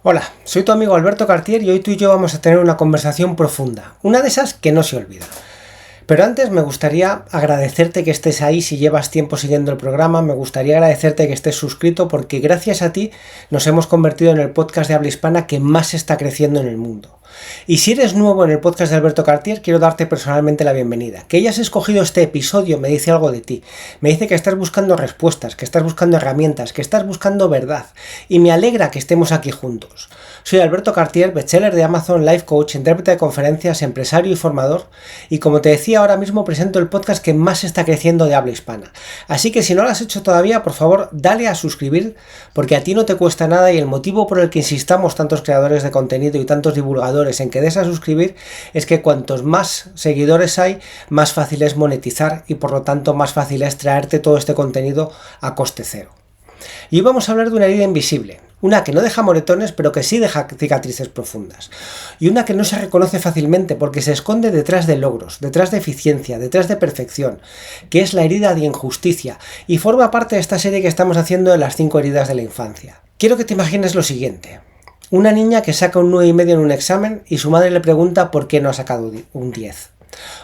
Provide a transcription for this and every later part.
Hola, soy tu amigo Alberto Cartier y hoy tú y yo vamos a tener una conversación profunda, una de esas que no se olvida. Pero antes me gustaría agradecerte que estés ahí si llevas tiempo siguiendo el programa, me gustaría agradecerte que estés suscrito porque gracias a ti nos hemos convertido en el podcast de habla hispana que más está creciendo en el mundo. Y si eres nuevo en el podcast de Alberto Cartier, quiero darte personalmente la bienvenida. Que hayas escogido este episodio me dice algo de ti. Me dice que estás buscando respuestas, que estás buscando herramientas, que estás buscando verdad. Y me alegra que estemos aquí juntos. Soy Alberto Cartier, bestseller de Amazon, life coach, intérprete de conferencias, empresario y formador. Y como te decía, ahora mismo presento el podcast que más está creciendo de habla hispana. Así que si no lo has hecho todavía, por favor, dale a suscribir, porque a ti no te cuesta nada y el motivo por el que insistamos tantos creadores de contenido y tantos divulgadores en que des a suscribir es que cuantos más seguidores hay, más fácil es monetizar y por lo tanto más fácil es traerte todo este contenido a coste cero. Y hoy vamos a hablar de una herida invisible, una que no deja moretones pero que sí deja cicatrices profundas, y una que no se reconoce fácilmente porque se esconde detrás de logros, detrás de eficiencia, detrás de perfección, que es la herida de injusticia y forma parte de esta serie que estamos haciendo de las 5 heridas de la infancia. Quiero que te imagines lo siguiente. Una niña que saca un 9,5 en un examen y su madre le pregunta por qué no ha sacado un 10.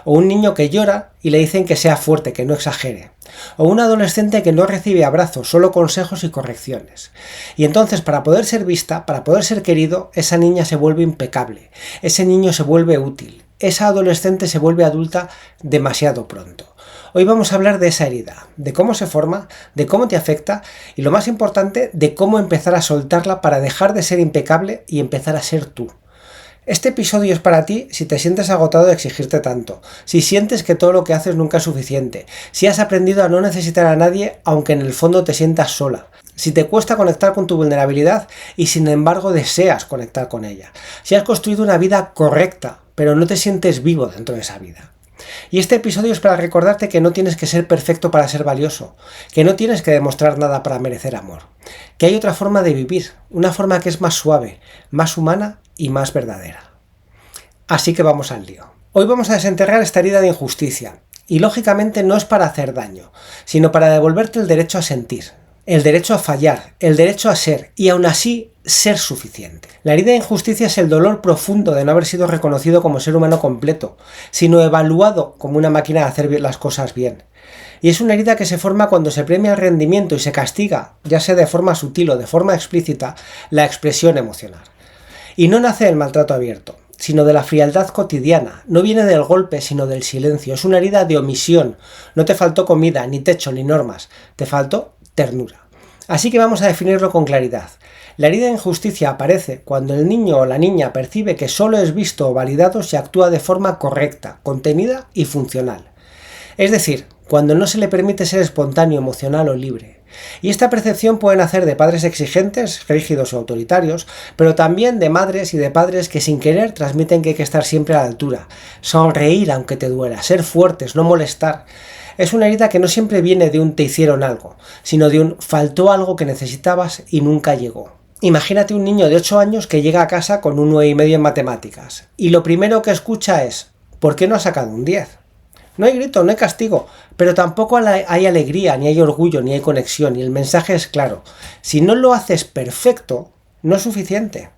O un niño que llora y le dicen que sea fuerte, que no exagere. O un adolescente que no recibe abrazos, solo consejos y correcciones. Y entonces, para poder ser vista, para poder ser querido, esa niña se vuelve impecable. Ese niño se vuelve útil. Esa adolescente se vuelve adulta demasiado pronto. Hoy vamos a hablar de esa herida, de cómo se forma, de cómo te afecta y lo más importante, de cómo empezar a soltarla para dejar de ser impecable y empezar a ser tú. Este episodio es para ti si te sientes agotado de exigirte tanto, si sientes que todo lo que haces nunca es suficiente, si has aprendido a no necesitar a nadie aunque en el fondo te sientas sola, si te cuesta conectar con tu vulnerabilidad y sin embargo deseas conectar con ella, si has construido una vida correcta pero no te sientes vivo dentro de esa vida. Y este episodio es para recordarte que no tienes que ser perfecto para ser valioso, que no tienes que demostrar nada para merecer amor, que hay otra forma de vivir, una forma que es más suave, más humana y más verdadera. Así que vamos al lío. Hoy vamos a desenterrar esta herida de injusticia, y lógicamente no es para hacer daño, sino para devolverte el derecho a sentir, el derecho a fallar, el derecho a ser, y aún así ser suficiente. La herida de injusticia es el dolor profundo de no haber sido reconocido como ser humano completo, sino evaluado como una máquina de hacer las cosas bien. Y es una herida que se forma cuando se premia el rendimiento y se castiga, ya sea de forma sutil o de forma explícita, la expresión emocional. Y no nace del maltrato abierto, sino de la frialdad cotidiana. No viene del golpe, sino del silencio. Es una herida de omisión. No te faltó comida, ni techo, ni normas. Te faltó ternura. Así que vamos a definirlo con claridad. La herida de injusticia aparece cuando el niño o la niña percibe que solo es visto o validado si actúa de forma correcta, contenida y funcional. Es decir, cuando no se le permite ser espontáneo, emocional o libre. Y esta percepción puede nacer de padres exigentes, rígidos o autoritarios, pero también de madres y de padres que sin querer transmiten que hay que estar siempre a la altura, sonreír aunque te duela, ser fuertes, no molestar. Es una herida que no siempre viene de un te hicieron algo, sino de un faltó algo que necesitabas y nunca llegó. Imagínate un niño de 8 años que llega a casa con un 9,5 en matemáticas, y lo primero que escucha es ¿por qué no has sacado un 10? No hay grito, no hay castigo, pero tampoco hay alegría, ni hay orgullo, ni hay conexión, y el mensaje es claro. Si no lo haces perfecto, no es suficiente.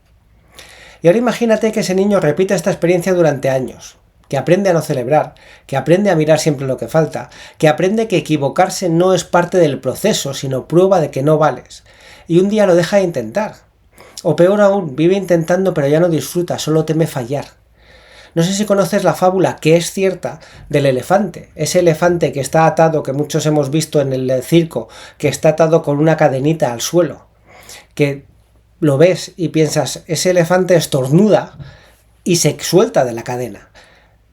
Y ahora imagínate que ese niño repite esta experiencia durante años, que aprende a no celebrar, que aprende a mirar siempre lo que falta, que aprende que equivocarse no es parte del proceso, sino prueba de que no vales, y un día lo deja de intentar. O peor aún, vive intentando pero ya no disfruta, solo teme fallar. No sé si conoces la fábula, que es cierta, del elefante. Ese elefante que está atado, que muchos hemos visto en el circo, que está atado con una cadenita al suelo. Que lo ves y piensas, ese elefante estornuda y se suelta de la cadena.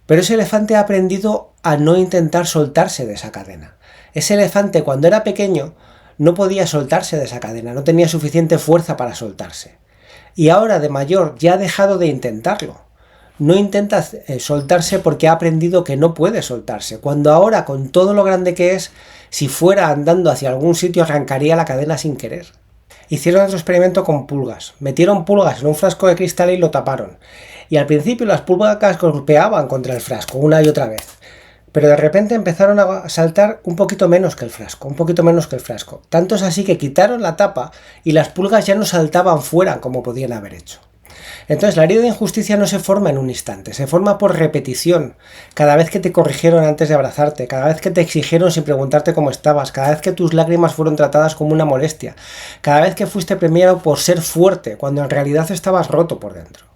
Pero ese elefante ha aprendido a no intentar soltarse de esa cadena. Ese elefante cuando era pequeño no podía soltarse de esa cadena, no tenía suficiente fuerza para soltarse. Y ahora de mayor ya ha dejado de intentarlo. No intenta soltarse porque ha aprendido que no puede soltarse, cuando ahora con todo lo grande que es, si fuera andando hacia algún sitio arrancaría la cadena sin querer. Hicieron otro experimento con pulgas, metieron pulgas en un frasco de cristal y lo taparon, y al principio las pulgas golpeaban contra el frasco una y otra vez, pero de repente empezaron a saltar un poquito menos que el frasco, un poquito menos que el frasco. Tanto es así que quitaron la tapa y las pulgas ya no saltaban fuera como podían haber hecho. Entonces la herida de injusticia no se forma en un instante, se forma por repetición. Cada vez que te corrigieron antes de abrazarte, cada vez que te exigieron sin preguntarte cómo estabas, cada vez que tus lágrimas fueron tratadas como una molestia, cada vez que fuiste premiado por ser fuerte cuando en realidad estabas roto por dentro.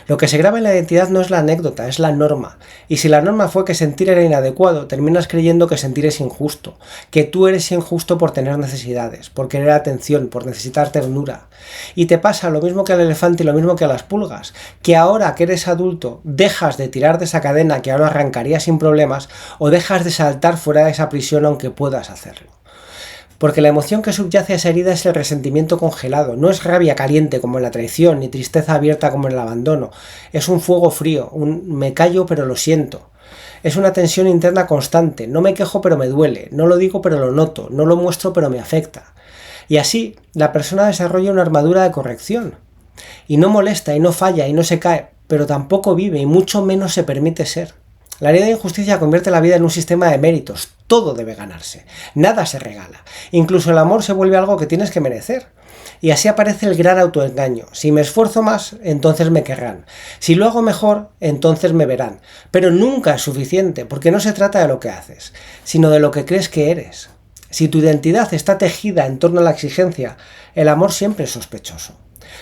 Lo que se graba en la identidad no es la anécdota, es la norma. Y si la norma fue que sentir era inadecuado, terminas creyendo que sentir es injusto, que tú eres injusto por tener necesidades, por querer atención, por necesitar ternura. Y te pasa lo mismo que al elefante y lo mismo que a las pulgas, que ahora que eres adulto dejas de tirar de esa cadena que ahora arrancarías sin problemas o dejas de saltar fuera de esa prisión aunque puedas hacerlo. Porque la emoción que subyace a esa herida es el resentimiento congelado, no es rabia caliente como en la traición, ni tristeza abierta como en el abandono, es un fuego frío, un me callo pero lo siento. Es una tensión interna constante, no me quejo pero me duele, no lo digo pero lo noto, no lo muestro pero me afecta. Y así, la persona desarrolla una armadura de corrección. Y no molesta, y no falla, y no se cae, pero tampoco vive, y mucho menos se permite ser. La herida de injusticia convierte la vida en un sistema de méritos. Todo debe ganarse. Nada se regala. Incluso el amor se vuelve algo que tienes que merecer. Y así aparece el gran autoengaño. Si me esfuerzo más, entonces me querrán. Si lo hago mejor, entonces me verán. Pero nunca es suficiente, porque no se trata de lo que haces, sino de lo que crees que eres. Si tu identidad está tejida en torno a la exigencia, el amor siempre es sospechoso.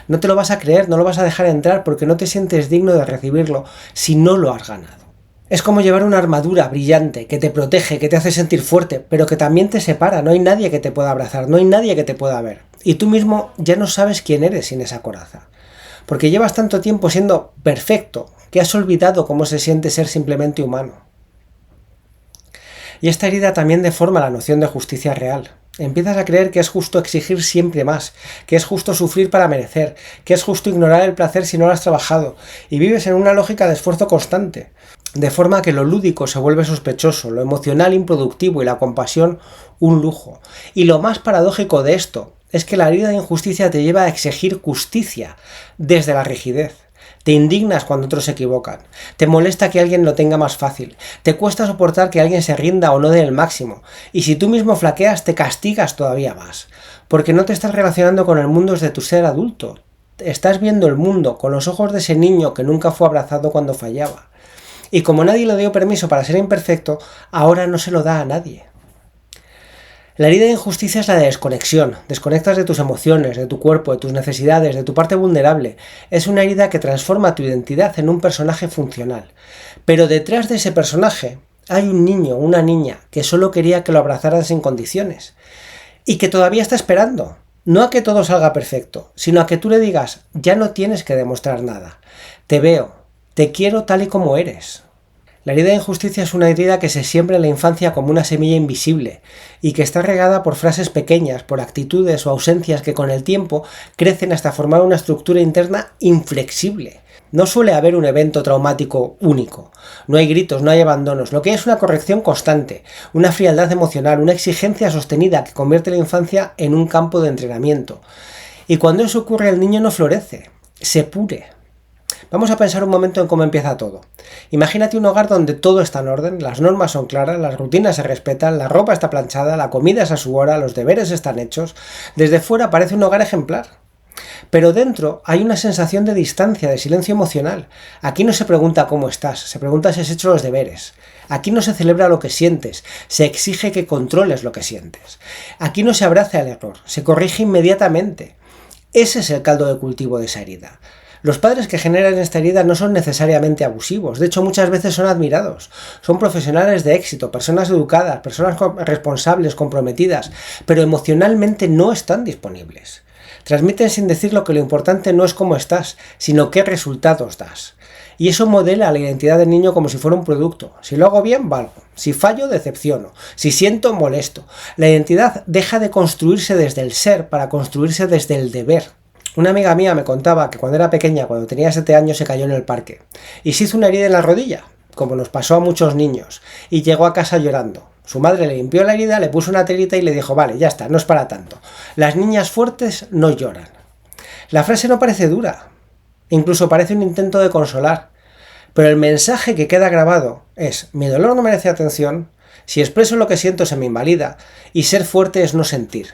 No te lo vas a creer, no lo vas a dejar entrar porque no te sientes digno de recibirlo si no lo has ganado. Es como llevar una armadura brillante que te protege, que te hace sentir fuerte, pero que también te separa. No hay nadie que te pueda abrazar, no hay nadie que te pueda ver. Y tú mismo ya no sabes quién eres sin esa coraza. Porque llevas tanto tiempo siendo perfecto que has olvidado cómo se siente ser simplemente humano. Y esta herida también deforma la noción de justicia real. Empiezas a creer que es justo exigir siempre más, que es justo sufrir para merecer, que es justo ignorar el placer si no lo has trabajado, y vives en una lógica de esfuerzo constante. De forma que lo lúdico se vuelve sospechoso, lo emocional improductivo y la compasión un lujo. Y lo más paradójico de esto es que la herida de injusticia te lleva a exigir justicia desde la rigidez. Te indignas cuando otros se equivocan, te molesta que alguien lo tenga más fácil, te cuesta soportar que alguien se rinda o no dé el máximo, y si tú mismo flaqueas te castigas todavía más, porque no te estás relacionando con el mundo desde tu ser adulto, estás viendo el mundo con los ojos de ese niño que nunca fue abrazado cuando fallaba. Y como nadie le dio permiso para ser imperfecto, ahora no se lo da a nadie. La herida de injusticia es la de desconexión. Desconectas de tus emociones, de tu cuerpo, de tus necesidades, de tu parte vulnerable. Es una herida que transforma tu identidad en un personaje funcional. Pero detrás de ese personaje hay un niño, una niña, que solo quería que lo abrazaran sin condiciones. Y que todavía está esperando. No a que todo salga perfecto, sino a que tú le digas, ya no tienes que demostrar nada. Te veo, te quiero tal y como eres. La herida de injusticia es una herida que se siembra en la infancia como una semilla invisible y que está regada por frases pequeñas, por actitudes o ausencias que con el tiempo crecen hasta formar una estructura interna inflexible. No suele haber un evento traumático único, no hay gritos, no hay abandonos, lo que hay es una corrección constante, una frialdad emocional, una exigencia sostenida que convierte la infancia en un campo de entrenamiento. Y cuando eso ocurre el niño no florece, se pudre. Vamos a pensar un momento en cómo empieza todo. Imagínate un hogar donde todo está en orden, las normas son claras, las rutinas se respetan, la ropa está planchada, la comida es a su hora, los deberes están hechos. Desde fuera parece un hogar ejemplar. Pero dentro hay una sensación de distancia, de silencio emocional. Aquí no se pregunta cómo estás, se pregunta si has hecho los deberes. Aquí no se celebra lo que sientes, se exige que controles lo que sientes. Aquí no se abraza el error, se corrige inmediatamente. Ese es el caldo de cultivo de esa herida. Los padres que generan esta herida no son necesariamente abusivos, de hecho muchas veces son admirados. Son profesionales de éxito, personas educadas, personas responsables, comprometidas, pero emocionalmente no están disponibles. Transmiten sin decirlo que lo importante no es cómo estás, sino qué resultados das. Y eso modela la identidad del niño como si fuera un producto. Si lo hago bien, valgo. Si fallo, decepciono. Si siento, molesto. La identidad deja de construirse desde el ser para construirse desde el deber. Una amiga mía me contaba que cuando era pequeña, cuando tenía 7 años, se cayó en el parque y se hizo una herida en la rodilla, como nos pasó a muchos niños, y llegó a casa llorando. Su madre le limpió la herida, le puso una telita y le dijo, vale, ya está, no es para tanto. Las niñas fuertes no lloran. La frase no parece dura, incluso parece un intento de consolar, Pero el mensaje que queda grabado es: mi dolor no merece atención, si expreso lo que siento se me invalida, y ser fuerte es no sentir.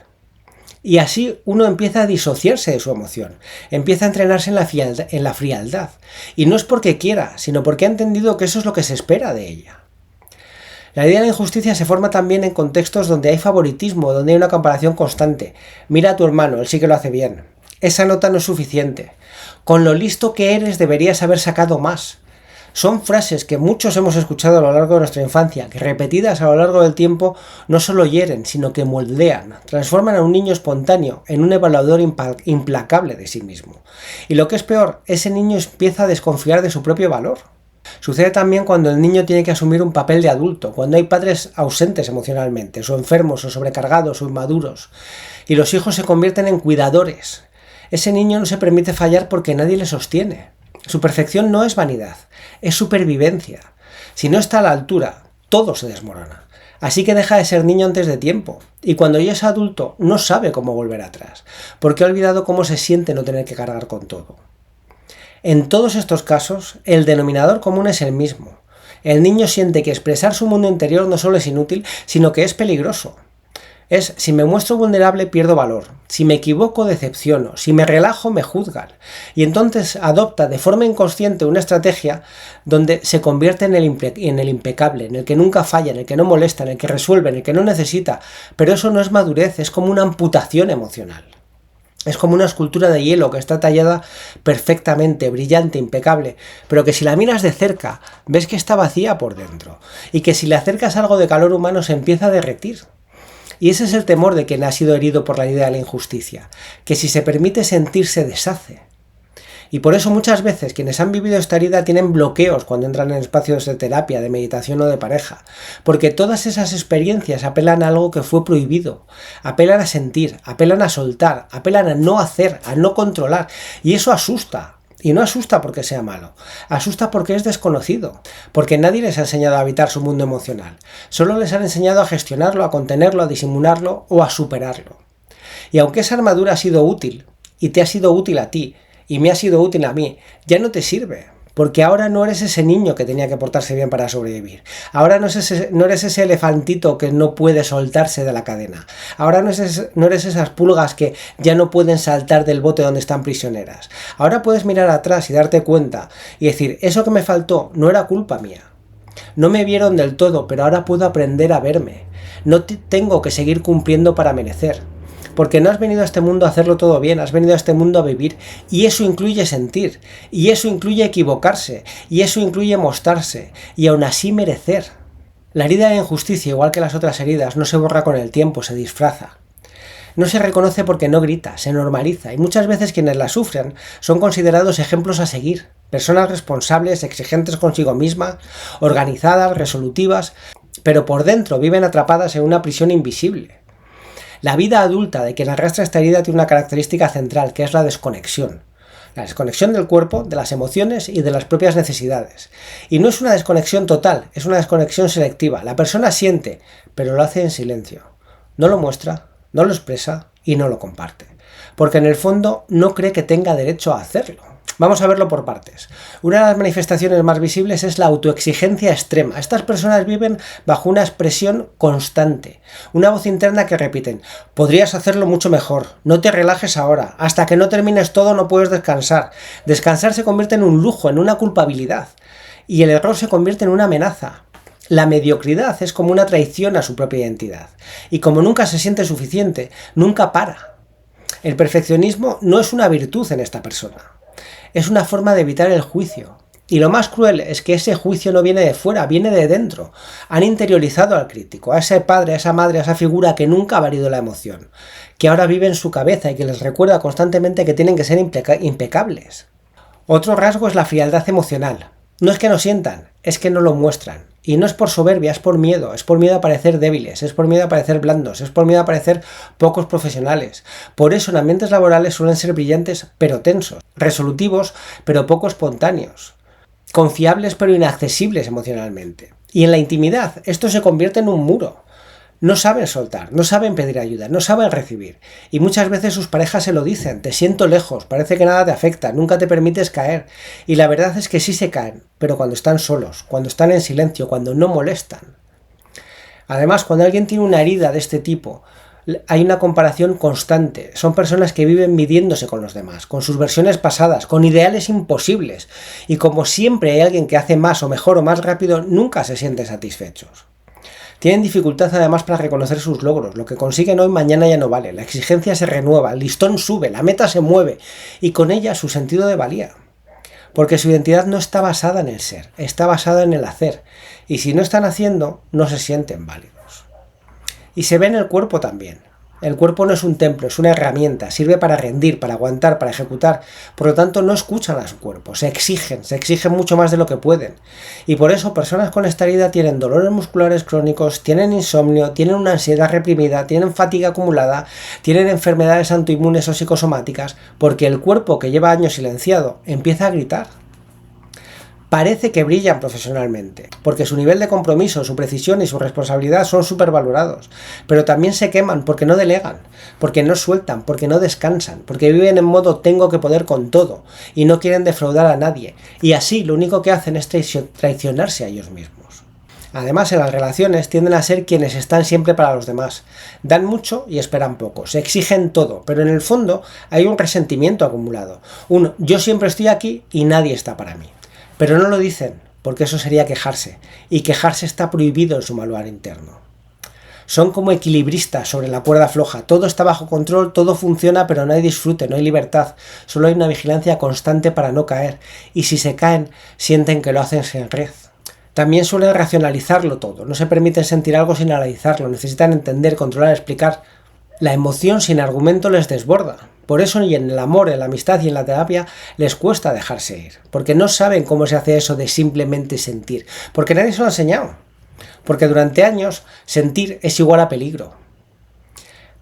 Y así uno empieza a disociarse de su emoción, empieza a entrenarse en la frialdad. Y no es porque quiera, sino porque ha entendido que eso es lo que se espera de ella. La idea de la injusticia se forma también en contextos donde hay favoritismo, donde hay una comparación constante. Mira a tu hermano, él sí que lo hace bien. Esa nota no es suficiente. Con lo listo que eres deberías haber sacado más. Son frases que muchos hemos escuchado a lo largo de nuestra infancia, que repetidas a lo largo del tiempo no solo hieren, sino que moldean, transforman a un niño espontáneo en un evaluador implacable de sí mismo. Y lo que es peor, ese niño empieza a desconfiar de su propio valor. Sucede también cuando el niño tiene que asumir un papel de adulto, cuando hay padres ausentes emocionalmente, o enfermos, o sobrecargados, o inmaduros, y los hijos se convierten en cuidadores. Ese niño no se permite fallar porque nadie le sostiene. Su perfección no es vanidad, es supervivencia. Si no está a la altura, todo se desmorona. Así que deja de ser niño antes de tiempo, y cuando ya es adulto no sabe cómo volver atrás, porque ha olvidado cómo se siente no tener que cargar con todo. En todos estos casos, el denominador común es el mismo. El niño siente que expresar su mundo interior no solo es inútil, sino que es peligroso. Es: si me muestro vulnerable pierdo valor, si me equivoco decepciono, si me relajo me juzgan. Y entonces adopta de forma inconsciente una estrategia donde se convierte en el impecable, en el que nunca falla, en el que no molesta, en el que resuelve, en el que no necesita. Pero eso no es madurez, es como una amputación emocional. Es como una escultura de hielo que está tallada perfectamente, brillante, impecable, pero que si la miras de cerca ves que está vacía por dentro, y que si le acercas algo de calor humano se empieza a derretir. Y ese es el temor de quien ha sido herido por la idea de la injusticia, que si se permite sentir se deshace. Y por eso muchas veces quienes han vivido esta herida tienen bloqueos cuando entran en espacios de terapia, de meditación o de pareja, porque todas esas experiencias apelan a algo que fue prohibido, apelan a sentir, apelan a soltar, apelan a no hacer, a no controlar, y eso asusta. Y no asusta porque sea malo, asusta porque es desconocido, porque nadie les ha enseñado a habitar su mundo emocional, solo les han enseñado a gestionarlo, a contenerlo, a disimularlo o a superarlo. Y aunque esa armadura ha sido útil, y te ha sido útil a ti, y me ha sido útil a mí, ya no te sirve, porque ahora no eres ese niño que tenía que portarse bien para sobrevivir. Ahora no eres ese elefantito que no puede soltarse de la cadena. Ahora no eres esas pulgas que ya no pueden saltar del bote donde están prisioneras. Ahora puedes mirar atrás y darte cuenta y decir: eso que me faltó no era culpa mía. No me vieron del todo, pero ahora puedo aprender a verme. No tengo que seguir cumpliendo para merecer. Porque no has venido a este mundo a hacerlo todo bien, has venido a este mundo a vivir, y eso incluye sentir, y eso incluye equivocarse, y eso incluye mostrarse, y aún así merecer. La herida de injusticia, igual que las otras heridas, no se borra con el tiempo, se disfraza. No se reconoce porque no grita, se normaliza, y muchas veces quienes la sufren son considerados ejemplos a seguir, personas responsables, exigentes consigo mismas, organizadas, resolutivas, pero por dentro viven atrapadas en una prisión invisible. La vida adulta de quien arrastra esta herida tiene una característica central, que es la desconexión. La desconexión del cuerpo, de las emociones y de las propias necesidades. Y no es una desconexión total, es una desconexión selectiva. La persona siente, pero lo hace en silencio. No lo muestra, no lo expresa y no lo comparte. Porque en el fondo no cree que tenga derecho a hacerlo. Vamos a verlo por partes. Una de las manifestaciones más visibles es la autoexigencia extrema. Estas personas viven bajo una expresión constante, una voz interna que repiten: podrías hacerlo mucho mejor, no te relajes ahora, hasta que no termines todo no puedes descansar. Descansar se convierte en un lujo, en una culpabilidad, y el error se convierte en una amenaza. La mediocridad es como una traición a su propia identidad, y como nunca se siente suficiente, nunca para. El perfeccionismo no es una virtud en esta persona. Es una forma de evitar el juicio. Y lo más cruel es que ese juicio no viene de fuera, viene de dentro. Han interiorizado al crítico, a ese padre, a esa madre, a esa figura que nunca ha valido la emoción, que ahora vive en su cabeza y que les recuerda constantemente que tienen que ser impecables. Otro rasgo es la frialdad emocional. No es que no sientan, es que no lo muestran. Y no es por soberbia, es por miedo a parecer débiles, es por miedo a parecer blandos, es por miedo a parecer pocos profesionales. Por eso en ambientes laborales suelen ser brillantes pero tensos, resolutivos pero poco espontáneos, confiables pero inaccesibles emocionalmente. Y en la intimidad esto se convierte en un muro. No saben soltar, no saben pedir ayuda, no saben recibir. Y muchas veces sus parejas se lo dicen: te siento lejos, parece que nada te afecta, nunca te permites caer. Y la verdad es que sí se caen, pero cuando están solos, cuando están en silencio, cuando no molestan. Además, cuando alguien tiene una herida de este tipo, hay una comparación constante. Son personas que viven midiéndose con los demás, con sus versiones pasadas, con ideales imposibles. Y como siempre hay alguien que hace más o mejor o más rápido, nunca se sienten satisfechos. Tienen dificultad además para reconocer sus logros. Lo que consiguen hoy mañana ya no vale. La exigencia se renueva, el listón sube, la meta se mueve y con ella su sentido de valía. Porque su identidad no está basada en el ser, está basada en el hacer. Y si no están haciendo, no se sienten válidos. Y se ve en el cuerpo también. El cuerpo no es un templo, es una herramienta, sirve para rendir, para aguantar, para ejecutar. Por lo tanto, no escuchan a su cuerpo, se exigen mucho más de lo que pueden. Y por eso personas con esta herida tienen dolores musculares crónicos, tienen insomnio, tienen una ansiedad reprimida, tienen fatiga acumulada, tienen enfermedades autoinmunes o psicosomáticas, porque el cuerpo que lleva años silenciado empieza a gritar. Parece que brillan profesionalmente, porque su nivel de compromiso, su precisión y su responsabilidad son supervalorados, pero también se queman porque no delegan, porque no sueltan, porque no descansan, porque viven en modo tengo que poder con todo y no quieren defraudar a nadie, y así lo único que hacen es traicionarse a ellos mismos. Además, en las relaciones tienden a ser quienes están siempre para los demás. Dan mucho y esperan poco. Se exigen todo, pero en el fondo hay un resentimiento acumulado. Un yo siempre estoy aquí y nadie está para mí. Pero no lo dicen, porque eso sería quejarse, y quejarse está prohibido en su manual interno. Son como equilibristas sobre la cuerda floja, todo está bajo control, todo funciona, pero no hay disfrute, no hay libertad, solo hay una vigilancia constante para no caer, y si se caen, sienten que lo hacen sin red. También suelen racionalizarlo todo, no se permiten sentir algo sin analizarlo, necesitan entender, controlar, explicar. La emoción sin argumento les desborda. Por eso y en el amor, en la amistad y en la terapia les cuesta dejarse ir, porque no saben cómo se hace eso de simplemente sentir, porque nadie se lo ha enseñado, porque durante años sentir es igual a peligro.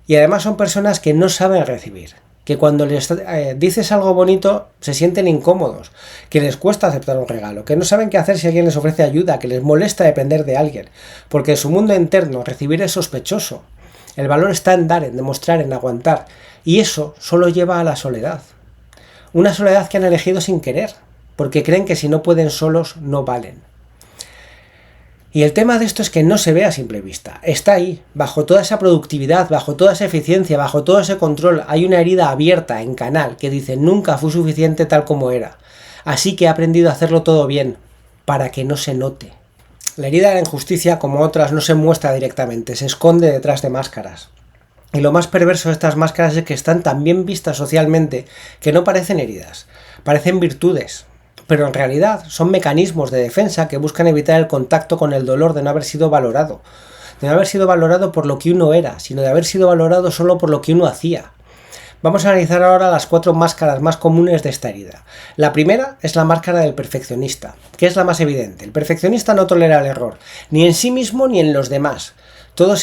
Y además son personas que no saben recibir, que cuando les dices algo bonito se sienten incómodos, que les cuesta aceptar un regalo, que no saben qué hacer si alguien les ofrece ayuda, que les molesta depender de alguien, porque en su mundo interno recibir es sospechoso. El valor está en dar, en demostrar, en aguantar. Y eso solo lleva a la soledad. Una soledad que han elegido sin querer, porque creen que si no pueden solos, no valen. Y el tema de esto es que no se ve a simple vista. Está ahí, bajo toda esa productividad, bajo toda esa eficiencia, bajo todo ese control, hay una herida abierta en canal que dice nunca fui suficiente tal como era. Así que he aprendido a hacerlo todo bien, para que no se note. La herida de la injusticia, como otras, no se muestra directamente, se esconde detrás de máscaras. Y lo más perverso de estas máscaras es que están tan bien vistas socialmente que no parecen heridas, parecen virtudes, pero en realidad son mecanismos de defensa que buscan evitar el contacto con el dolor de no haber sido valorado por lo que uno era, sino de haber sido valorado solo por lo que uno hacía. Vamos a analizar ahora las 4 máscaras más comunes de esta herida. La primera es la máscara del perfeccionista, que es la más evidente. El perfeccionista no tolera el error, ni en sí mismo ni en los demás. Todo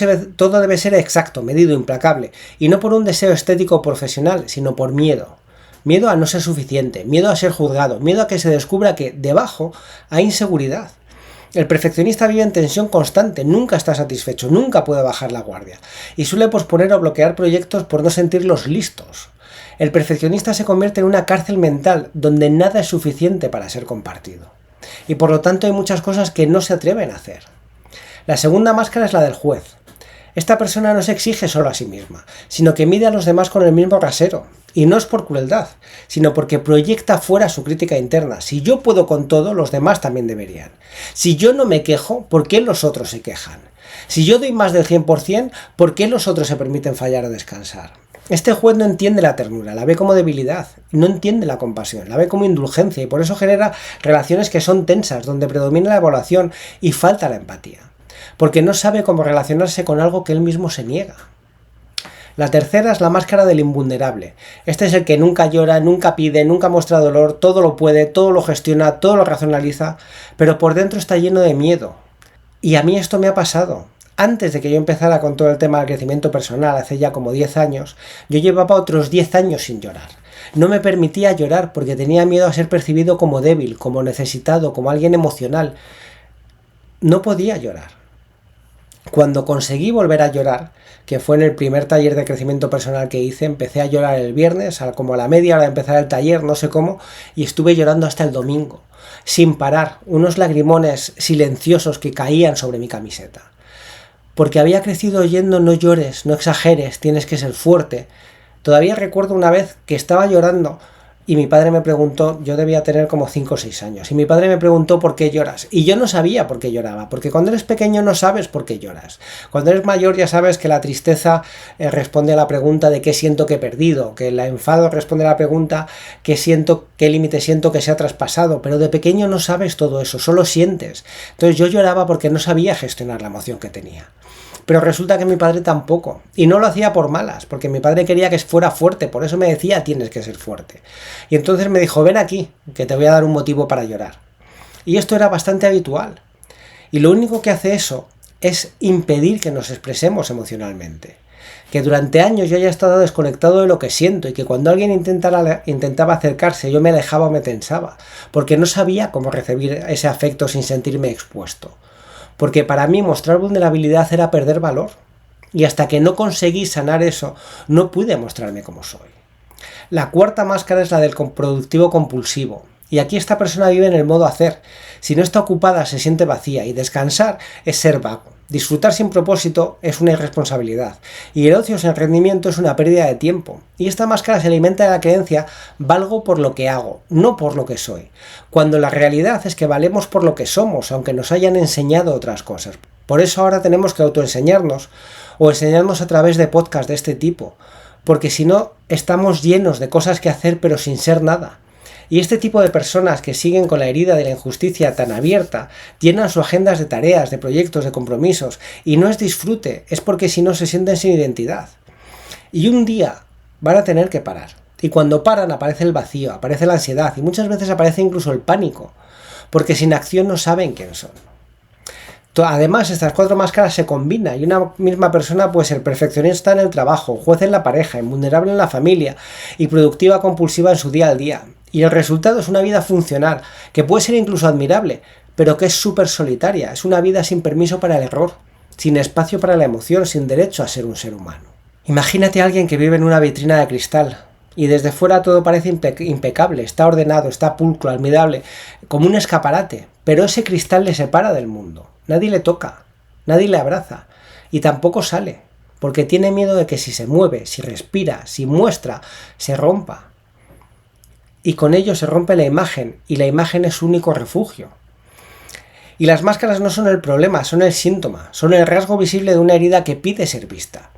debe ser exacto, medido, implacable, y no por un deseo estético o profesional, sino por miedo. Miedo a no ser suficiente, miedo a ser juzgado, miedo a que se descubra que debajo hay inseguridad. El perfeccionista vive en tensión constante, nunca está satisfecho, nunca puede bajar la guardia y suele posponer o bloquear proyectos por no sentirlos listos. El perfeccionista se convierte en una cárcel mental donde nada es suficiente para ser compartido y por lo tanto hay muchas cosas que no se atreven a hacer. La segunda máscara es la del juez. Esta persona no se exige solo a sí misma, sino que mide a los demás con el mismo rasero. Y no es por crueldad, sino porque proyecta fuera su crítica interna. Si yo puedo con todo, los demás también deberían. Si yo no me quejo, ¿por qué los otros se quejan? Si yo doy más del 100%, ¿por qué los otros se permiten fallar o descansar? Este juez no entiende la ternura, la ve como debilidad, no entiende la compasión, la ve como indulgencia y por eso genera relaciones que son tensas, donde predomina la evaluación y falta la empatía. Porque no sabe cómo relacionarse con algo que él mismo se niega. La tercera es la máscara del invulnerable. Este es el que nunca llora, nunca pide, nunca muestra dolor, todo lo puede, todo lo gestiona, todo lo racionaliza, pero por dentro está lleno de miedo. Y a mí esto me ha pasado. Antes de que yo empezara con todo el tema del crecimiento personal, hace ya como 10 años, yo llevaba otros 10 años sin llorar. No me permitía llorar porque tenía miedo a ser percibido como débil, como necesitado, como alguien emocional. No podía llorar. Cuando conseguí volver a llorar, que fue en el primer taller de crecimiento personal que hice, empecé a llorar el viernes, como a la media hora de empezar el taller, no sé cómo, y estuve llorando hasta el domingo, sin parar, unos lagrimones silenciosos que caían sobre mi camiseta. Porque había crecido oyendo no llores, no exageres, tienes que ser fuerte. Todavía recuerdo una vez que estaba llorando y mi padre me preguntó, yo debía tener como 5 o 6 años, y mi padre me preguntó ¿por qué lloras? Y yo no sabía por qué lloraba, porque cuando eres pequeño no sabes por qué lloras. Cuando eres mayor ya sabes que la tristeza responde a la pregunta de qué siento que he perdido, que el enfado responde a la pregunta qué límite siento que se ha traspasado, pero de pequeño no sabes todo eso, solo sientes. Entonces yo lloraba porque no sabía gestionar la emoción que tenía. Pero resulta que mi padre tampoco. Y no lo hacía por malas, porque mi padre quería que fuera fuerte, por eso me decía tienes que ser fuerte. Y entonces me dijo, ven aquí, que te voy a dar un motivo para llorar. Y esto era bastante habitual. Y lo único que hace eso es impedir que nos expresemos emocionalmente. Que durante años yo haya estado desconectado de lo que siento y que cuando alguien intentaba acercarse yo me alejaba o me tensaba, porque no sabía cómo recibir ese afecto sin sentirme expuesto. Porque para mí mostrar vulnerabilidad era perder valor. Y hasta que no conseguí sanar eso, no pude mostrarme como soy. La cuarta máscara es la del productivo compulsivo. Y aquí esta persona vive en el modo hacer. Si no está ocupada se siente vacía y descansar es ser vago. Disfrutar sin propósito es una irresponsabilidad. Y el ocio sin rendimiento es una pérdida de tiempo. Y esta máscara se alimenta de la creencia valgo por lo que hago, no por lo que soy. Cuando la realidad es que valemos por lo que somos, aunque nos hayan enseñado otras cosas. Por eso ahora tenemos que autoenseñarnos o enseñarnos a través de podcasts de este tipo. Porque si no, estamos llenos de cosas que hacer pero sin ser nada. Y este tipo de personas que siguen con la herida de la injusticia tan abierta, llenan sus agendas de tareas, de proyectos, de compromisos, y no es disfrute, es porque si no se sienten sin identidad. Y un día van a tener que parar. Y cuando paran aparece el vacío, aparece la ansiedad, y muchas veces aparece incluso el pánico, porque sin acción no saben quién son. Además, estas 4 máscaras se combinan y una misma persona puede ser perfeccionista en el trabajo, juez en la pareja, invulnerable en la familia y productiva compulsiva en su día al día. Y el resultado es una vida funcional, que puede ser incluso admirable, pero que es súper solitaria. Es una vida sin permiso para el error, sin espacio para la emoción, sin derecho a ser un ser humano. Imagínate a alguien que vive en una vitrina de cristal y desde fuera todo parece impecable, está ordenado, está pulcro, admirable, como un escaparate, pero ese cristal le separa del mundo. Nadie le toca, nadie le abraza y tampoco sale, porque tiene miedo de que si se mueve, si respira, si muestra, se rompa. Y con ello se rompe la imagen, y la imagen es su único refugio. Y las máscaras no son el problema, son el síntoma, son el rasgo visible de una herida que pide ser vista.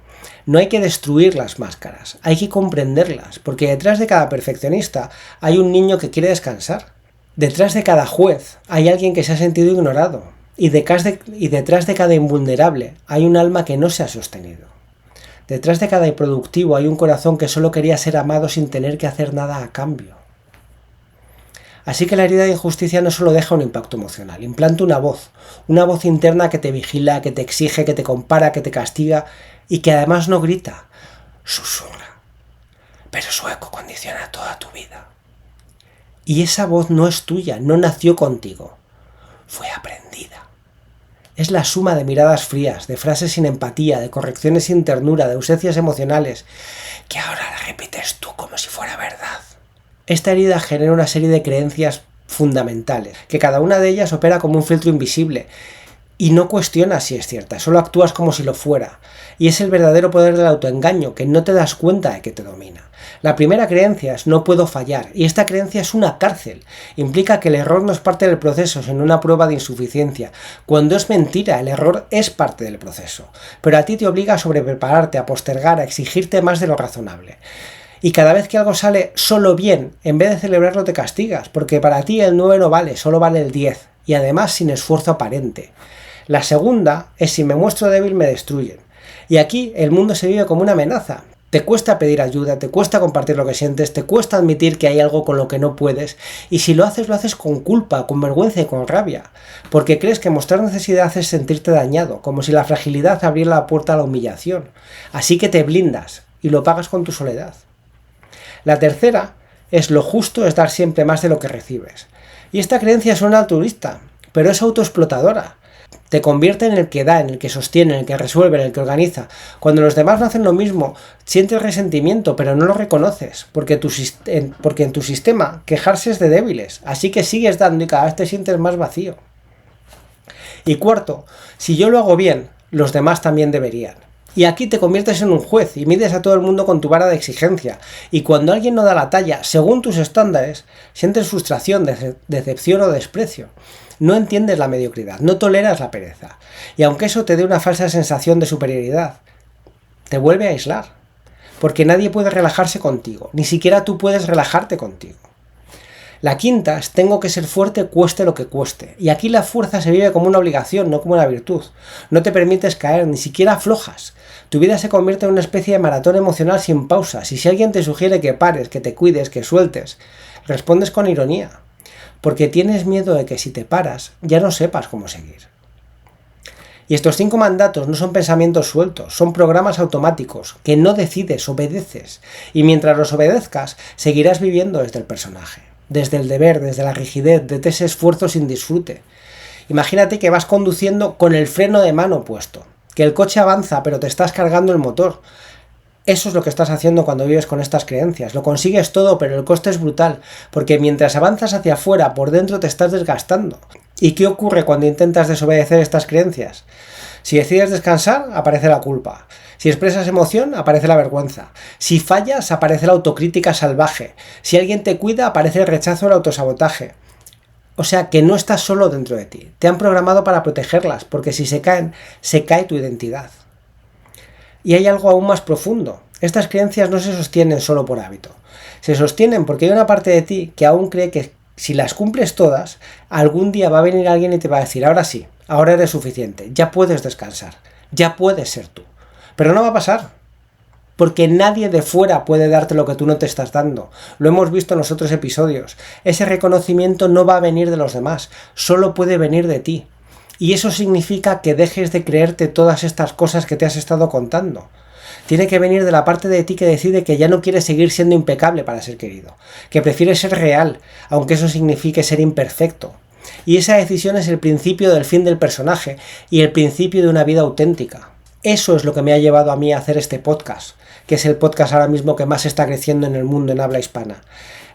No hay que destruir las máscaras, hay que comprenderlas, porque detrás de cada perfeccionista hay un niño que quiere descansar. Detrás de cada juez hay alguien que se ha sentido ignorado. Y detrás de cada invulnerable hay un alma que no se ha sostenido. Detrás de cada improductivo hay un corazón que solo quería ser amado sin tener que hacer nada a cambio. Así que la herida de injusticia no solo deja un impacto emocional, implanta una voz interna que te vigila, que te exige, que te compara, que te castiga y que además no grita, susurra. Pero su eco condiciona toda tu vida. Y esa voz no es tuya, no nació contigo, fue aprendida. Es la suma de miradas frías, de frases sin empatía, de correcciones sin ternura, de ausencias emocionales, que ahora la repites tú como si fuera verdad. Esta herida genera una serie de creencias fundamentales, que cada una de ellas opera como un filtro invisible, y no cuestionas si es cierta, solo actúas como si lo fuera. Y es el verdadero poder del autoengaño, que no te das cuenta de que te domina. La primera creencia es no puedo fallar, y esta creencia es una cárcel. Implica que el error no es parte del proceso, sino una prueba de insuficiencia. Cuando es mentira, el error es parte del proceso. Pero a ti te obliga a sobreprepararte, a postergar, a exigirte más de lo razonable. Y cada vez que algo sale solo bien, en vez de celebrarlo te castigas, porque para ti el 9 no vale, solo vale el 10, y además sin esfuerzo aparente. La segunda es si me muestro débil me destruyen. Y aquí el mundo se vive como una amenaza. Te cuesta pedir ayuda, te cuesta compartir lo que sientes, te cuesta admitir que hay algo con lo que no puedes, y si lo haces con culpa, con vergüenza y con rabia, porque crees que mostrar necesidad es sentirte dañado, como si la fragilidad abriera la puerta a la humillación. Así que te blindas y lo pagas con tu soledad. La tercera es lo justo es dar siempre más de lo que recibes. Y esta creencia suena altruista, pero es autoexplotadora. Te convierte en el que da, en el que sostiene, en el que resuelve, en el que organiza. Cuando los demás no hacen lo mismo, sientes resentimiento, pero no lo reconoces, porque en tu sistema quejarse es de débiles, así que sigues dando y cada vez te sientes más vacío. Y cuarto, si yo lo hago bien, los demás también deberían. Y aquí te conviertes en un juez y mides a todo el mundo con tu vara de exigencia. Y cuando alguien no da la talla según tus estándares, sientes frustración, decepción o desprecio. No entiendes la mediocridad, no toleras la pereza. Y aunque eso te dé una falsa sensación de superioridad, te vuelve a aislar. Porque nadie puede relajarse contigo, ni siquiera tú puedes relajarte contigo. La quinta es tengo que ser fuerte cueste lo que cueste. Y aquí la fuerza se vive como una obligación, no como una virtud. No te permites caer, ni siquiera aflojas. Tu vida se convierte en una especie de maratón emocional sin pausas. Y si alguien te sugiere que pares, que te cuides, que sueltes, respondes con ironía. Porque tienes miedo de que si te paras, ya no sepas cómo seguir. Y estos 5 mandatos no son pensamientos sueltos, son programas automáticos, que no decides, obedeces. Y mientras los obedezcas, seguirás viviendo desde el personaje. Desde el deber, desde la rigidez, desde ese esfuerzo sin disfrute. Imagínate que vas conduciendo con el freno de mano puesto, que el coche avanza pero te estás cargando el motor. Eso es lo que estás haciendo cuando vives con estas creencias. Lo consigues todo, pero el coste es brutal, porque mientras avanzas hacia afuera, por dentro te estás desgastando. ¿Y qué ocurre cuando intentas desobedecer estas creencias? Si decides descansar, aparece la culpa. Si expresas emoción, aparece la vergüenza. Si fallas, aparece la autocrítica salvaje. Si alguien te cuida, aparece el rechazo o el autosabotaje. O sea que no estás solo dentro de ti. Te han programado para protegerlas, porque si se caen, se cae tu identidad. Y hay algo aún más profundo. Estas creencias no se sostienen solo por hábito. Se sostienen porque hay una parte de ti que aún cree que si las cumples todas, algún día va a venir alguien y te va a decir, ahora sí, ahora eres suficiente, ya puedes descansar, ya puedes ser tú. Pero no va a pasar, porque nadie de fuera puede darte lo que tú no te estás dando. Lo hemos visto en los otros episodios. Ese reconocimiento no va a venir de los demás, solo puede venir de ti. Y eso significa que dejes de creerte todas estas cosas que te has estado contando. Tiene que venir de la parte de ti que decide que ya no quieres seguir siendo impecable para ser querido, que prefieres ser real, aunque eso signifique ser imperfecto. Y esa decisión es el principio del fin del personaje y el principio de una vida auténtica. Eso es lo que me ha llevado a mí a hacer este podcast, que es el podcast ahora mismo que más está creciendo en el mundo en habla hispana.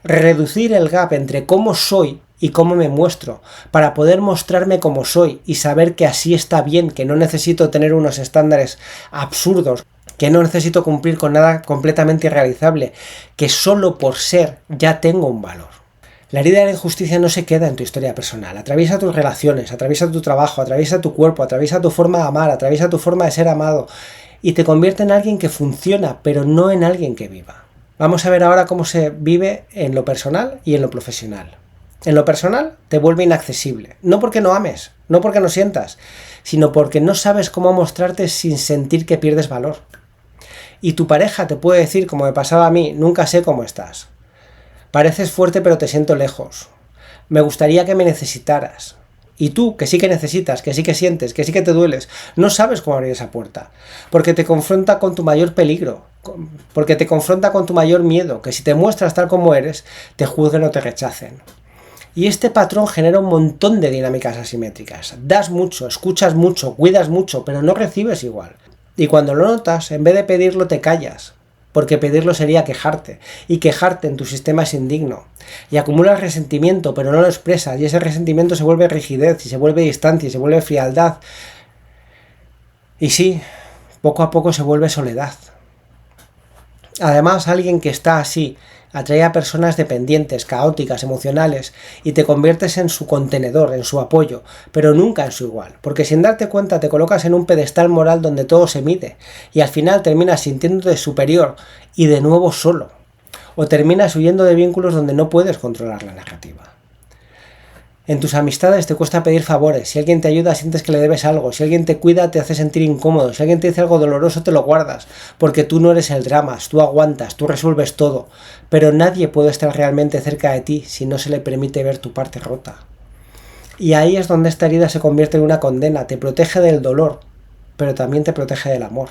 Reducir el gap entre cómo soy y cómo me muestro, para poder mostrarme como soy y saber que así está bien, que no necesito tener unos estándares absurdos, que no necesito cumplir con nada completamente irrealizable, que solo por ser ya tengo un valor. La herida de la injusticia no se queda en tu historia personal, atraviesa tus relaciones, atraviesa tu trabajo, atraviesa tu cuerpo, atraviesa tu forma de amar, atraviesa tu forma de ser amado y te convierte en alguien que funciona, pero no en alguien que viva. Vamos a ver ahora cómo se vive en lo personal y en lo profesional. En lo personal te vuelve inaccesible, no porque no ames, no porque no sientas, sino porque no sabes cómo mostrarte sin sentir que pierdes valor. Y tu pareja te puede decir, como me pasaba a mí, nunca sé cómo estás. Pareces fuerte pero te siento lejos. Me gustaría que me necesitaras. Y tú, que sí que necesitas, que sí que sientes, que sí que te dueles, no sabes cómo abrir esa puerta. Porque te confronta con tu mayor peligro. Porque te confronta con tu mayor miedo, que si te muestras tal como eres, te juzguen o te rechacen. Y este patrón genera un montón de dinámicas asimétricas. Das mucho, escuchas mucho, cuidas mucho, pero no recibes igual. Y cuando lo notas, en vez de pedirlo te callas, porque pedirlo sería quejarte, y quejarte en tu sistema es indigno. Y acumulas resentimiento, pero no lo expresas, y ese resentimiento se vuelve rigidez, y se vuelve distancia, y se vuelve frialdad. Y sí, poco a poco se vuelve soledad. Además, alguien que está así atrae a personas dependientes, caóticas, emocionales, y te conviertes en su contenedor, en su apoyo, pero nunca en su igual, porque sin darte cuenta te colocas en un pedestal moral donde todo se mide, y al final terminas sintiéndote superior y de nuevo solo, o terminas huyendo de vínculos donde no puedes controlar la narrativa. En tus amistades te cuesta pedir favores, si alguien te ayuda sientes que le debes algo, si alguien te cuida te hace sentir incómodo, si alguien te dice algo doloroso te lo guardas, porque tú no eres el drama, tú aguantas, tú resuelves todo, pero nadie puede estar realmente cerca de ti si no se le permite ver tu parte rota. Y ahí es donde esta herida se convierte en una condena, te protege del dolor, pero también te protege del amor.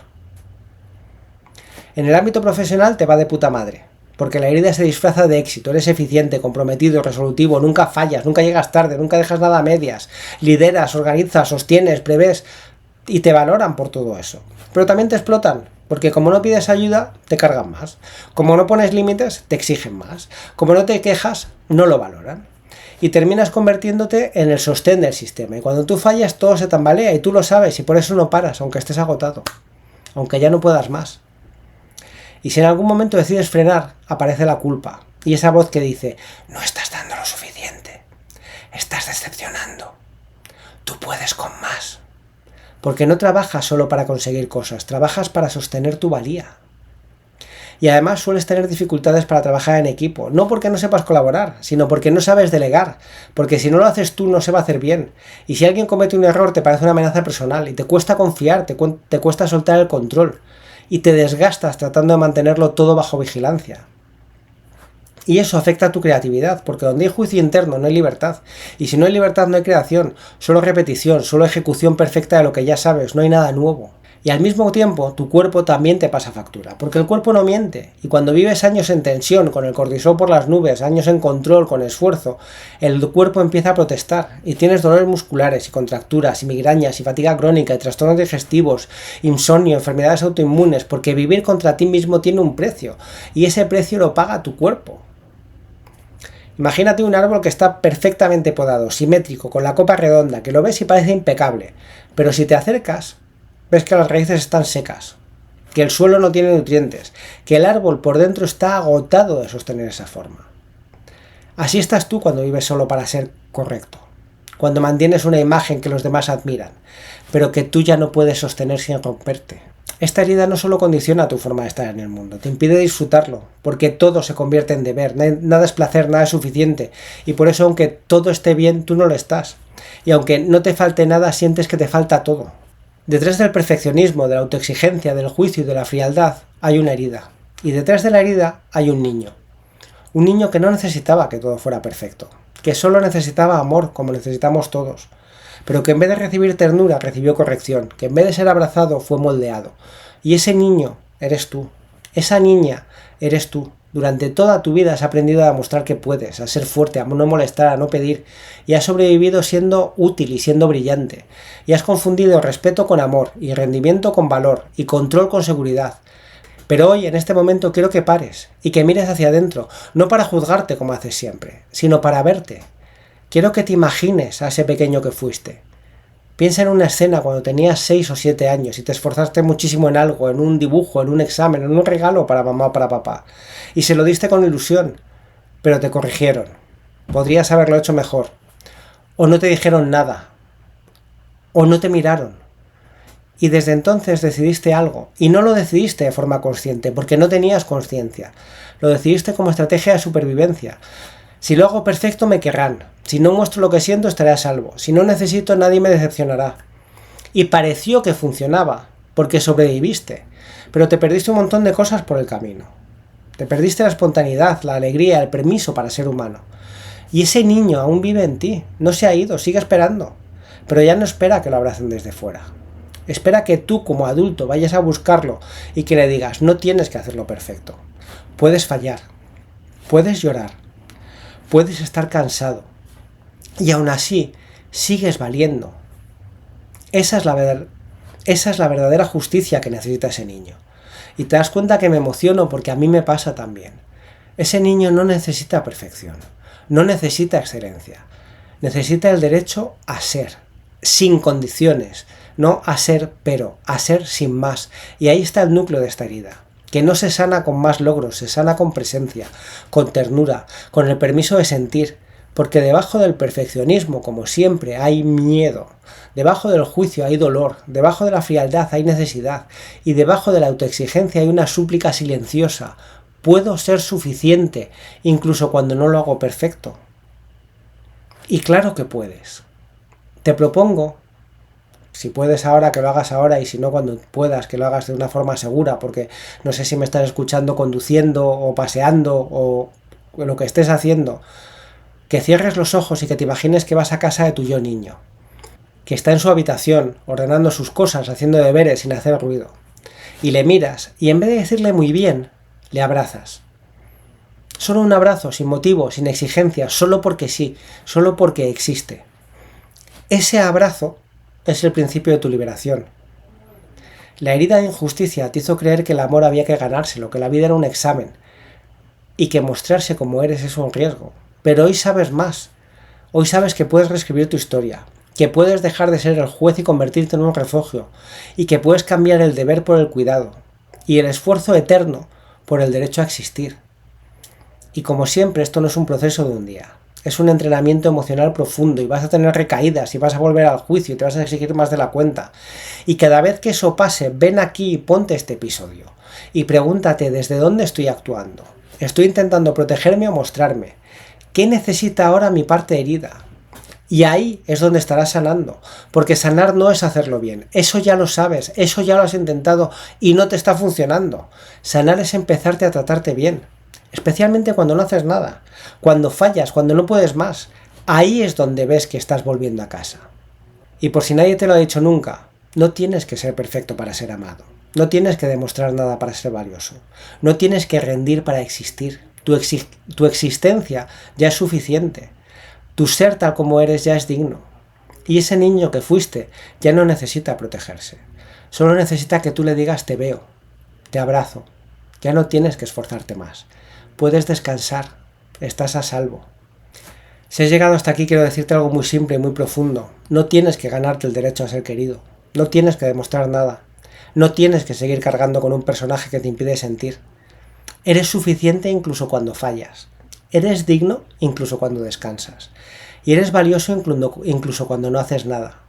En el ámbito profesional te va de puta madre, porque la herida se disfraza de éxito, eres eficiente, comprometido, resolutivo, nunca fallas, nunca llegas tarde, nunca dejas nada a medias, lideras, organizas, sostienes, prevés y te valoran por todo eso. Pero también te explotan, porque como no pides ayuda, te cargan más. Como no pones límites, te exigen más. Como no te quejas, no lo valoran. Y terminas convirtiéndote en el sostén del sistema. Y cuando tú fallas, todo se tambalea y tú lo sabes y por eso no paras, aunque estés agotado. Aunque ya no puedas más. Y si en algún momento decides frenar, aparece la culpa. Y esa voz que dice, no estás dando lo suficiente. Estás decepcionando. Tú puedes con más. Porque no trabajas solo para conseguir cosas, trabajas para sostener tu valía. Y además sueles tener dificultades para trabajar en equipo, no porque no sepas colaborar, sino porque no sabes delegar, porque si no lo haces tú no se va a hacer bien. Y si alguien comete un error te parece una amenaza personal y te cuesta confiar, te cuesta soltar el control y te desgastas tratando de mantenerlo todo bajo vigilancia. Y eso afecta a tu creatividad, porque donde hay juicio interno no hay libertad. Y si no hay libertad no hay creación, solo repetición, solo ejecución perfecta de lo que ya sabes, no hay nada nuevo. Y al mismo tiempo tu cuerpo también te pasa factura, porque el cuerpo no miente. Y cuando vives años en tensión, con el cortisol por las nubes, años en control, con esfuerzo, el cuerpo empieza a protestar. Y tienes dolores musculares y contracturas y migrañas y fatiga crónica y trastornos digestivos, insomnio, enfermedades autoinmunes, porque vivir contra ti mismo tiene un precio. Y ese precio lo paga tu cuerpo. Imagínate un árbol que está perfectamente podado, simétrico, con la copa redonda, que lo ves y parece impecable, pero si te acercas, ves que las raíces están secas, que el suelo no tiene nutrientes, que el árbol por dentro está agotado de sostener esa forma. Así estás tú cuando vives solo para ser correcto, cuando mantienes una imagen que los demás admiran, pero que tú ya no puedes sostener sin romperte. Esta herida no solo condiciona tu forma de estar en el mundo, te impide disfrutarlo, porque todo se convierte en deber, nada es placer, nada es suficiente, y por eso aunque todo esté bien, tú no lo estás. Y aunque no te falte nada, sientes que te falta todo. Detrás del perfeccionismo, de la autoexigencia, del juicio y de la frialdad, hay una herida. Y detrás de la herida hay un niño. Un niño que no necesitaba que todo fuera perfecto, que solo necesitaba amor, como necesitamos todos. Pero que en vez de recibir ternura, recibió corrección, que en vez de ser abrazado, fue moldeado. Y ese niño eres tú. Esa niña eres tú. Durante toda tu vida has aprendido a demostrar que puedes, a ser fuerte, a no molestar, a no pedir, y has sobrevivido siendo útil y siendo brillante. Y has confundido respeto con amor, y rendimiento con valor, y control con seguridad. Pero hoy, en este momento, quiero que pares, y que mires hacia adentro, no para juzgarte como haces siempre, sino para verte. Quiero que te imagines a ese pequeño que fuiste. Piensa en una escena cuando tenías 6 o 7 años y te esforzaste muchísimo en algo, en un dibujo, en un examen, en un regalo para mamá o para papá. Y se lo diste con ilusión, pero te corrigieron. Podrías haberlo hecho mejor. O no te dijeron nada. O no te miraron. Y desde entonces decidiste algo. Y no lo decidiste de forma consciente, porque no tenías conciencia. Lo decidiste como estrategia de supervivencia. Si lo hago perfecto me querrán. Si no muestro lo que siento estaré a salvo. Si no necesito nadie me decepcionará. Y pareció que funcionaba, porque sobreviviste. Pero te perdiste un montón de cosas por el camino. Te perdiste la espontaneidad, la alegría, el permiso para ser humano. Y ese niño aún vive en ti. No se ha ido, sigue esperando. Pero ya no espera que lo abracen desde fuera. Espera que tú como adulto vayas a buscarlo y que le digas, no tienes que hacerlo perfecto. Puedes fallar. Puedes llorar. Puedes estar cansado. Y aún así, sigues valiendo. Esa es la verdadera justicia que necesita ese niño. Y te das cuenta que me emociono porque a mí me pasa también. Ese niño no necesita perfección. No necesita excelencia. Necesita el derecho a ser. Sin condiciones. No a ser pero. A ser sin más. Y ahí está el núcleo de esta herida. Que no se sana con más logros, se sana con presencia, con ternura, con el permiso de sentir, porque debajo del perfeccionismo, como siempre, hay miedo, debajo del juicio hay dolor, debajo de la frialdad hay necesidad, y debajo de la autoexigencia hay una súplica silenciosa. Puedo ser suficiente, incluso cuando no lo hago perfecto. Y claro que puedes. Te propongo, si puedes ahora, que lo hagas ahora, y si no, cuando puedas, que lo hagas de una forma segura, porque no sé si me estás escuchando conduciendo o paseando o lo que estés haciendo, que cierres los ojos y que te imagines que vas a casa de tu yo niño, que está en su habitación, ordenando sus cosas, haciendo deberes sin hacer ruido, y le miras, y en vez de decirle muy bien, le abrazas. Solo un abrazo, sin motivo, sin exigencia, solo porque sí, solo porque existe. Ese abrazo es el principio de tu liberación. La herida de injusticia te hizo creer que el amor había que ganárselo, que la vida era un examen y que mostrarse como eres es un riesgo. Pero hoy sabes más. Hoy sabes que puedes reescribir tu historia, que puedes dejar de ser el juez y convertirte en un refugio, y que puedes cambiar el deber por el cuidado y el esfuerzo eterno por el derecho a existir. Y como siempre, esto no es un proceso de un día. Es un entrenamiento emocional profundo y vas a tener recaídas y vas a volver al juicio y te vas a exigir más de la cuenta. Y cada vez que eso pase, ven aquí y ponte este episodio y pregúntate desde dónde estoy actuando. ¿Estoy intentando protegerme o mostrarme? ¿Qué necesita ahora mi parte herida? Y ahí es donde estarás sanando, porque sanar no es hacerlo bien. Eso ya lo sabes, eso ya lo has intentado y no te está funcionando. Sanar es empezarte a tratarte bien. Especialmente cuando no haces nada, cuando fallas, cuando no puedes más. Ahí es donde ves que estás volviendo a casa. Y por si nadie te lo ha dicho nunca, no tienes que ser perfecto para ser amado. No tienes que demostrar nada para ser valioso. No tienes que rendir para existir. Tu existencia ya es suficiente. Tu ser tal como eres ya es digno. Y ese niño que fuiste ya no necesita protegerse. Solo necesita que tú le digas te veo, te abrazo. Ya no tienes que esforzarte más. Puedes descansar, estás a salvo. Si has llegado hasta aquí, quiero decirte algo muy simple y muy profundo. No tienes que ganarte el derecho a ser querido. No tienes que demostrar nada. No tienes que seguir cargando con un personaje que te impide sentir. Eres suficiente incluso cuando fallas. Eres digno incluso cuando descansas. Y eres valioso incluso cuando no haces nada.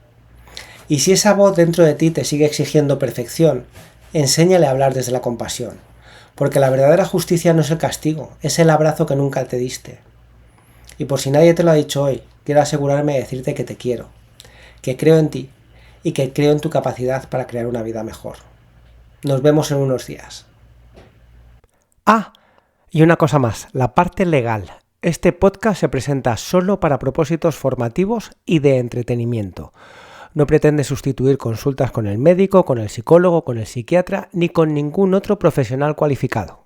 Y si esa voz dentro de ti te sigue exigiendo perfección, enséñale a hablar desde la compasión. Porque la verdadera justicia no es el castigo, es el abrazo que nunca te diste. Y por si nadie te lo ha dicho hoy, quiero asegurarme de decirte que te quiero, que creo en ti y que creo en tu capacidad para crear una vida mejor. Nos vemos en unos días. Ah, y una cosa más, la parte legal. Este podcast se presenta solo para propósitos formativos y de entretenimiento. No pretende sustituir consultas con el médico, con el psicólogo, con el psiquiatra, ni con ningún otro profesional cualificado.